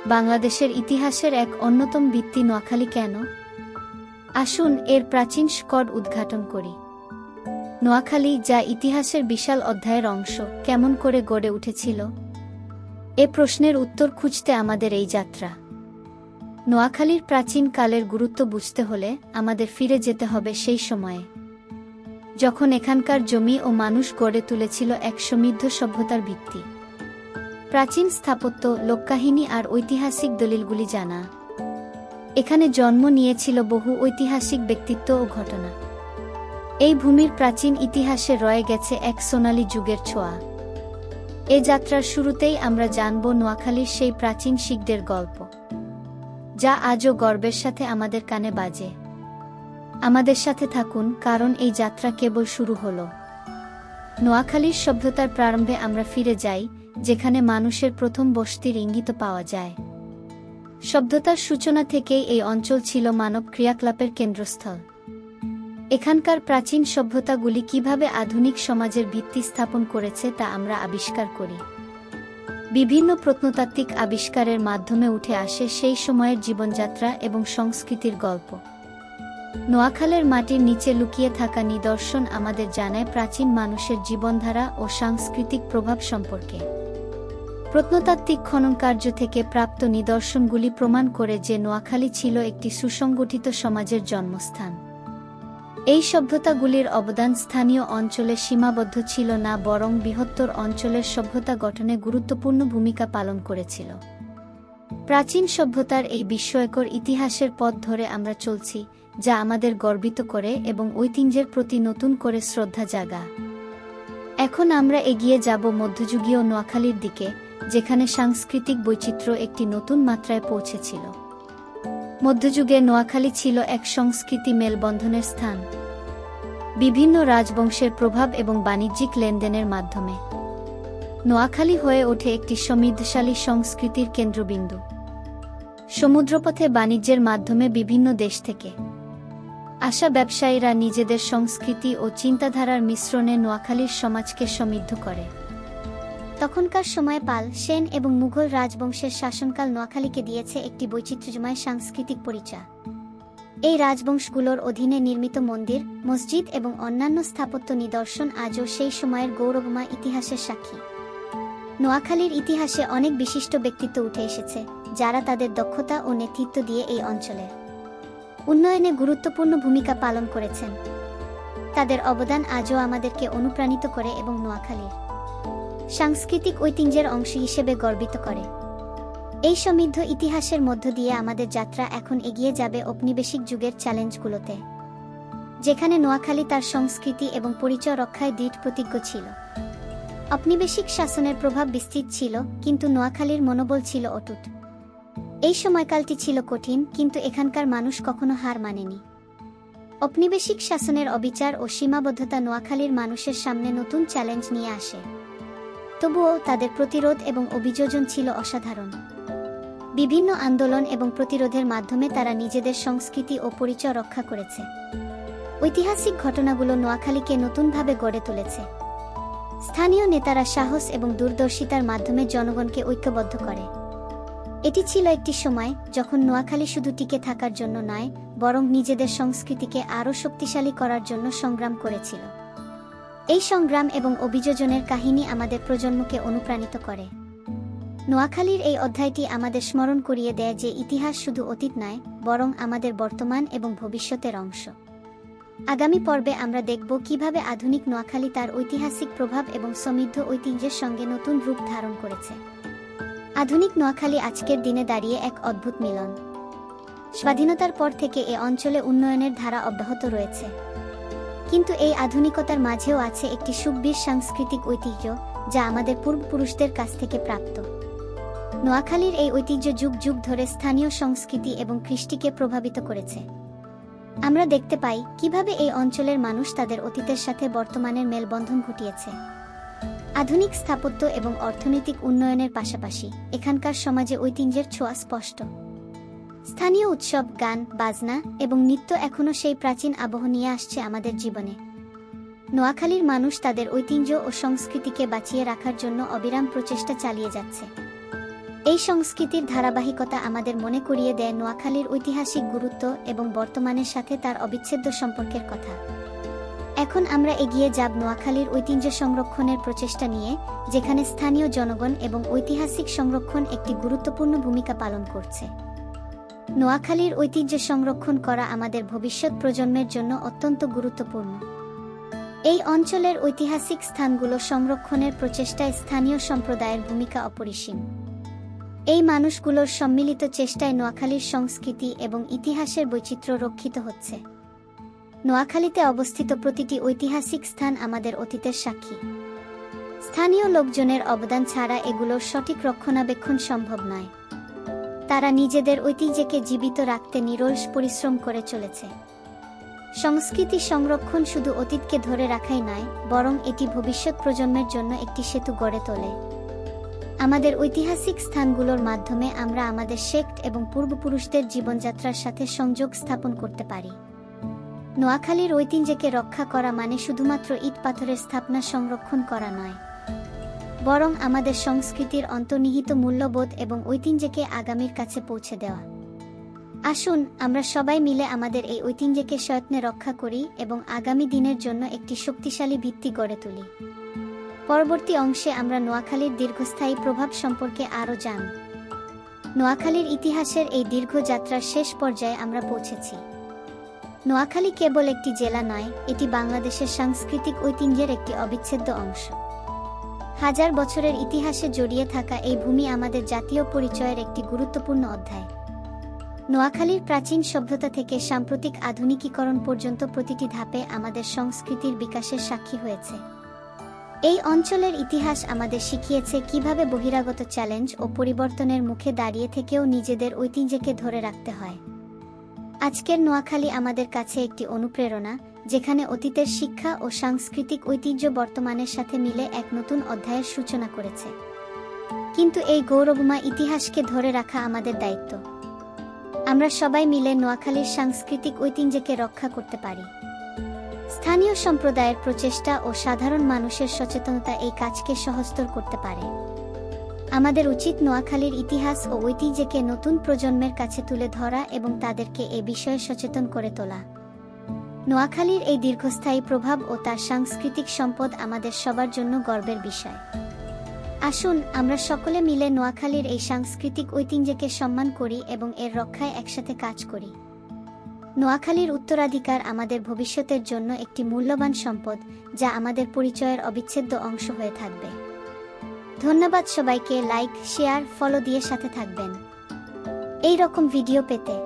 বাংলাদেশের ইতিহাসের এক অন্যতম ভিত্তি নোয়াখালী কেন? আসুন এর প্রাচীন শিকড় উদ্ঘাটন করি। নোয়াখালী, যা ইতিহাসের বিশাল অধ্যায়ের অংশ, কেমন করে গড়ে উঠেছিল? এ প্রশ্নের উত্তর খুঁজতে আমাদের এই যাত্রা। নোয়াখালীর প্রাচীন কালের গুরুত্ব বুঝতে হলে আমাদের ফিরে যেতে হবে সেই সময়ে, যখন এখানকার জমি ও মানুষ গড়ে তুলেছিল এক সমৃদ্ধ সভ্যতার ভিত্তি। প্রাচীন স্থাপত্য, লোককাহিনী আর ঐতিহাসিক দলিলগুলি জানা। এখানে জন্ম নিয়েছিল বহু ঐতিহাসিক ব্যক্তিত্ব ও ঘটনা। এই ভূমির প্রাচীন ইতিহাসে রয়ে গেছে এক সোনালী যুগের ছোঁয়া। এ যাত্রার শুরুতেই আমরা জানব নোয়াখালীর সেই প্রাচীন শিকদের গল্প, যা আজও গর্বের সাথে আমাদের কানে বাজে। আমাদের সাথে থাকুন, কারণ এই যাত্রা কেবল শুরু হলো। নোয়াখালীর সভ্যতার প্রারম্ভে আমরা ফিরে যাই, যেখানে মানুষের প্রথম বসতির ইঙ্গিত পাওয়া যায়। সভ্যতার সূচনা থেকেই এই অঞ্চল ছিল মানব ক্রিয়াকলাপের কেন্দ্রস্থল। এখানকার প্রাচীন সভ্যতাগুলি কিভাবে আধুনিক সমাজের ভিত্তি স্থাপন করেছে তা আমরা আবিষ্কার করি। বিভিন্ন প্রত্নতাত্ত্বিক আবিষ্কারের মাধ্যমে উঠে আসে সেই সময়ের জীবনযাত্রা এবং সংস্কৃতির গল্প। নোয়াখালীর মাটির নিচে লুকিয়ে থাকা নিদর্শন আমাদের জানায় প্রাচীন মানুষের জীবনধারা ও সাংস্কৃতিক প্রভাব সম্পর্কে। প্রত্নতাত্ত্বিক খননকার্য থেকে প্রাপ্ত নিদর্শনগুলি প্রমাণ করে যে নোয়াখালী ছিল একটি সুসংগঠিত সমাজের জন্মস্থান। এই সভ্যতাগুলির অবদান স্থানীয় অঞ্চলে সীমাবদ্ধ ছিল না, বরং বৃহত্তর অঞ্চলের সভ্যতা গঠনে গুরুত্বপূর্ণ ভূমিকা পালন করেছিল। প্রাচীন সভ্যতার এই বিস্ময়কর ইতিহাসের পথ ধরে আমরা চলছি, যা আমাদের গর্বিত করে এবং ঐতিহ্যের প্রতি নতুন করে শ্রদ্ধা জাগা। এখন আমরা এগিয়ে যাব মধ্যযুগীয় নোয়াখালীর দিকে, যেখানে সাংস্কৃতিক বৈচিত্র্য একটি নতুন মাত্রায় পৌঁছেছিল। মধ্যযুগে নোয়াখালী ছিল এক সংস্কৃতি মেলবন্ধনের স্থান, বিভিন্ন রাজবংশের প্রভাব এবং বাণিজ্যিক লেনদেনের মাধ্যমে নোয়াখালী হয়ে ওঠে একটি সমৃদ্ধশালী সংস্কৃতির কেন্দ্রবিন্দু। সমুদ্রপথে বাণিজ্যের মাধ্যমে বিভিন্ন দেশ থেকে আসা ব্যবসায়ীরা নিজেদের সংস্কৃতি ও চিন্তাধারার মিশ্রণে নোয়াখালীর সমাজকে সমৃদ্ধ করে। তখনকার সময়ে পাল, সেন এবং মুঘল রাজবংশের শাসনকাল নোয়াখালীকে দিয়েছে একটি বৈচিত্র্যময় সাংস্কৃতিক পরিচয়। এই রাজবংশগুলোর অধীনে নির্মিত মন্দির, মসজিদ এবং অন্যান্য স্থাপত্য নিদর্শন আজও সেই সময়ের গৌরবময় ইতিহাসের সাক্ষী। নোয়াখালীর ইতিহাসে অনেক বিশিষ্ট ব্যক্তিত্ব উঠে এসেছে, যারা তাদের দক্ষতা ও নেতৃত্ব দিয়ে এই অঞ্চলের উন্নয়নে গুরুত্বপূর্ণ ভূমিকা পালন করেছেন। তাদের অবদান আজও আমাদেরকে অনুপ্রাণিত করে এবং নোয়াখালীর সাংস্কৃতিক ঐতিহ্যের অংশ হিসেবে গর্বিত করে। এই সমৃদ্ধ ইতিহাসের মধ্য দিয়ে আমাদের যাত্রা এখন এগিয়ে যাবে ঔপনিবেশিক যুগের চ্যালেঞ্জগুলোতে, যেখানে নোয়াখালী তার সংস্কৃতি এবং পরিচয় রক্ষায় দৃঢ় প্রতিজ্ঞ ছিল। ঔপনিবেশিক শাসনের প্রভাব বিস্তৃত ছিল, কিন্তু নোয়াখালীর মনোবল ছিল অটুট। এই সময়কালটি ছিল কঠিন, কিন্তু এখানকার মানুষ কখনো হার মানেনি। ঔপনিবেশিক শাসনের অবিচার ও সীমাবদ্ধতা নোয়াখালীর মানুষের সামনে নতুন চ্যালেঞ্জ নিয়ে আসে। তবুও তাদের প্রতিরোধ এবং অভিযোজন ছিল অসাধারণ। বিভিন্ন আন্দোলন এবং প্রতিরোধের মাধ্যমে তারা নিজেদের সংস্কৃতি ও পরিচয় রক্ষা করেছে। ঐতিহাসিক ঘটনাগুলো নোয়াখালীকে নতুনভাবে গড়ে তুলেছে। স্থানীয় নেতারা সাহস এবং দূরদর্শিতার মাধ্যমে জনগণকে ঐক্যবদ্ধ করে। এটি ছিল একটি সময় যখন নোয়াখালী শুধু টিকে থাকার জন্য নয়, বরং নিজেদের সংস্কৃতিকে আরও শক্তিশালী করার জন্য সংগ্রাম করেছিল। এই সংগ্রাম এবং অভিযোজনের কাহিনী আমাদের প্রজন্মকে অনুপ্রাণিত করে। নোয়াখালীর এই অধ্যায়টি আমাদের স্মরণ করিয়ে দেয় যে ইতিহাস শুধু অতীত নয়, বরং আমাদের বর্তমান এবং ভবিষ্যতের অংশ। আগামী পর্বে আমরা দেখব কিভাবে আধুনিক নোয়াখালী তার ঐতিহাসিক প্রভাব এবং সমৃদ্ধ ঐতিহ্যের সঙ্গে নতুন রূপ ধারণ করেছে। আধুনিক নোয়াখালী আজকের দিনে দাঁড়িয়ে এক অদ্ভুত মিলন। স্বাধীনতার পর থেকে এ অঞ্চলে উন্নয়নের ধারা অব্যাহত রয়েছে, কিন্তু এই আধুনিকতার মাঝেও আছে একটি সুগভীর সাংস্কৃতিক ঐতিহ্য, যা আমাদের পূর্বপুরুষদের কাছ থেকে প্রাপ্ত। নোয়াখালীর এই ঐতিহ্য যুগ যুগ ধরে স্থানীয় সংস্কৃতি এবং কৃষ্টিকে প্রভাবিত করেছে। আমরা দেখতে পাই কিভাবে এই অঞ্চলের মানুষ তাদের অতীতের সাথে বর্তমানের মেলবন্ধন ঘটিয়েছে। আধুনিক স্থাপত্য এবং অর্থনৈতিক উন্নয়নের পাশাপাশি এখানকার সমাজে ঐতিহ্যের ছোঁয়া স্পষ্ট। স্থানীয় উৎসব, গান, বাজনা এবং নৃত্য এখনও সেই প্রাচীন আবহ নিয়ে আসছে আমাদের জীবনে। নোয়াখালীর মানুষ তাদের ঐতিহ্য ও সংস্কৃতিকে বাঁচিয়ে রাখার জন্য অবিরাম প্রচেষ্টা চালিয়ে যাচ্ছে। এই সংস্কৃতির ধারাবাহিকতা আমাদের মনে করিয়ে দেয় নোয়াখালীর ঐতিহাসিক গুরুত্ব এবং বর্তমানের সাথে তার অবিচ্ছেদ্য সম্পর্কের কথা। এখন আমরা এগিয়ে যাব নোয়াখালীর ঐতিহ্য সংরক্ষণের প্রচেষ্টা নিয়ে, যেখানে স্থানীয় জনগণ এবং ঐতিহাসিক সংরক্ষণ একটি গুরুত্বপূর্ণ ভূমিকা পালন করছে। নোয়াখালীর ঐতিহ্য সংরক্ষণ করা আমাদের ভবিষ্যৎ প্রজন্মের জন্য অত্যন্ত গুরুত্বপূর্ণ। এই অঞ্চলের ঐতিহাসিক স্থানগুলো সংরক্ষণের প্রচেষ্টায় স্থানীয় সম্প্রদায়ের ভূমিকা অপরিসীম। এই মানুষগুলোর সম্মিলিত চেষ্টায় নোয়াখালীর সংস্কৃতি এবং ইতিহাসের বৈচিত্র্য রক্ষিত হচ্ছে। নোয়াখালীতে অবস্থিত প্রতিটি ঐতিহাসিক স্থান আমাদের অতীতের সাক্ষী। স্থানীয় লোকজনের অবদান ছাড়া এগুলোর সঠিক রক্ষণাবেক্ষণ সম্ভব নয়। তারা নিজেদের ঐতিহ্যকে জীবিত রাখতে নিরলস পরিশ্রম করে চলেছে। সংস্কৃতি সংরক্ষণ শুধু অতীতকে ধরে রাখাই নয়, বরং এটি ভবিষ্যৎ প্রজন্মের জন্য একটি সেতু গড়ে তোলে। আমাদের ঐতিহাসিক স্থানগুলোর মাধ্যমে আমরা আমাদের শেকট এবং পূর্বপুরুষদের জীবনযাত্রার সাথে সংযোগ স্থাপন করতে পারি। নোয়াখালীর ঐতিহ্যকে রক্ষা করা মানে শুধুমাত্র ইট পাথরের স্থাপনা সংরক্ষণ করা নয়, বরং আমাদের সংস্কৃতির অন্তর্নিহিত মূল্যবোধ এবং ঐতিহ্যকে আগামীর কাছে পৌঁছে দেওয়া। আসুন আমরা সবাই মিলে আমাদের এই ঐতিহ্যকে সযত্নে রক্ষা করি এবং আগামী দিনের জন্য একটি শক্তিশালী ভিত্তি গড়ে তুলি। পরবর্তী অংশে আমরা নোয়াখালীর দীর্ঘস্থায়ী প্রভাব সম্পর্কে আরও জানব। নোয়াখালীর ইতিহাসের এই দীর্ঘ যাত্রার শেষ পর্যায়ে আমরা পৌঁছেছি। নোয়াখালী কেবল একটি জেলা নয়, এটি বাংলাদেশের সাংস্কৃতিক ঐতিহ্যের একটি অবিচ্ছেদ্য অংশ। হাজার বছরের ইতিহাসে জড়িয়ে থাকা এই ভূমি আমাদের জাতীয় পরিচয়ের একটি গুরুত্বপূর্ণ অধ্যায়। নোয়াখালীর প্রাচীন সভ্যতা থেকে সাম্প্রতিক আধুনিকীকরণ পর্যন্ত প্রতিটি ধাপে আমাদের সংস্কৃতির বিকাশের সাক্ষী হয়েছে। এই অঞ্চলের ইতিহাস আমাদের শিখিয়েছে কিভাবে বহিরাগত চ্যালেঞ্জ ও পরিবর্তনের মুখে দাঁড়িয়ে থেকেও নিজেদের ঐতিহ্যকে ধরে রাখতে হয়। আজকের নোয়াখালী আমাদের কাছে একটি অনুপ্রেরণা, যেখানে অতীতের শিক্ষা ও সাংস্কৃতিক ঐতিহ্য বর্তমানের সাথে মিলে এক নতুন অধ্যায়ের সূচনা করেছে। কিন্তু এই গৌরবময় ইতিহাসকে ধরে রাখা আমাদের দায়িত্ব। আমরা সবাই মিলে নোয়াখালীর সাংস্কৃতিক ঐতিহ্যকে রক্ষা করতে পারি। স্থানীয় সম্প্রদায়ের প্রচেষ্টা ও সাধারণ মানুষের সচেতনতা এই কাজকে সহজতর করতে পারে। আমাদের উচিত নোয়াখালীর ইতিহাস ও ঐতিহ্যকে নতুন প্রজন্মের কাছে তুলে ধরা এবং তাদেরকে এ বিষয়ে সচেতন করে তোলা। নোয়াখালীর এই দীর্ঘস্থায়ী প্রভাব ও তার সাংস্কৃতিক সম্পদ আমাদের সবার জন্য গর্বের বিষয়। আসুন আমরা সকলে মিলে নোয়াখালীর এই সাংস্কৃতিক ঐতিহ্যকে সম্মান করি এবং এর রক্ষায় একসাথে কাজ করি। নোয়াখালীর উত্তরাধিকার আমাদের ভবিষ্যতের জন্য একটি মূল্যবান সম্পদ, যা আমাদের পরিচয়ের অবিচ্ছেদ্য অংশ হয়ে থাকবে। ধন্যবাদ সবাইকে। লাইক, শেয়ার, ফলো দিয়ে সাথে থাকবেন এই রকম ভিডিও পেতে।